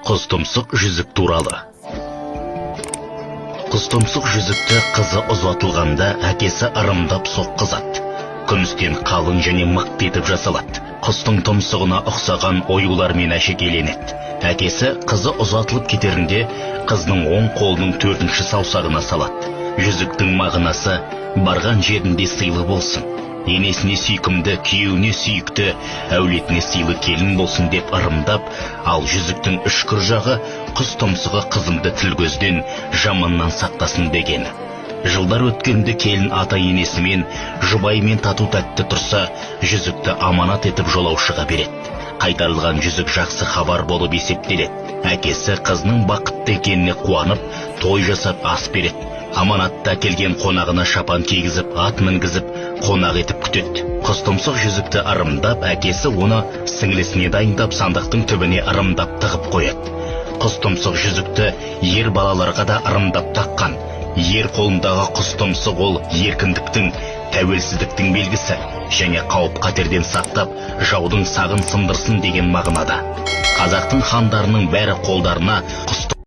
Құстұмсық жүзік туралы. Құстұмсық жүзікті қызы ұзатылғанда әкесі ырымдап соққызады. Күмістен қалың және мықты етіп жасалады. Құстың тұмсығына ұқсаған оюлармен әшекейленеді. Әкесі қызы ұзатылып кетерінде қызның оң қолының 4-ші саусағына салады. Жүзіктің мағынасы барған жерінде сыйлы болсын. Енесіне сүйкімді, күйеуіне сүйікті, әулетіне сыйлы келін болсын деп ырымдап, ал жүзіктің үшкір жағы құс тұмсығы қызымды тіл көзден, жаманнан сақтасын дегені. Жылдар өткенде келін ата енесімен, жұбайымен тату тәтті тұрса, жүзікті аманат етіп жолаушыға береді. Қайтарылған жүзік жақсы хабар болып есептеледі. Әкесі қызының бақытты екеніне қуанып, той жасап ас береді. Аманатта келген қонағына шапан кигізіп, ат мінгізіп, қонақ етіп күтеді. Құстұмсық жүзікті ырымдап, әкесі оны сіңлісіне дайындап, сандықтың түбіне ырымдап тығып қояды. Құстұмсық жүзікті ер балаларға да ырымдап таққан. Ер қолындағы құстұмсық ол еркіндіктің, тәуелсіздіктің белгісі және қауіп қатерден сақтап, жаудың сағын сындырсын деген мағынада. Қазақтың хандарының бәрі қолдарына құс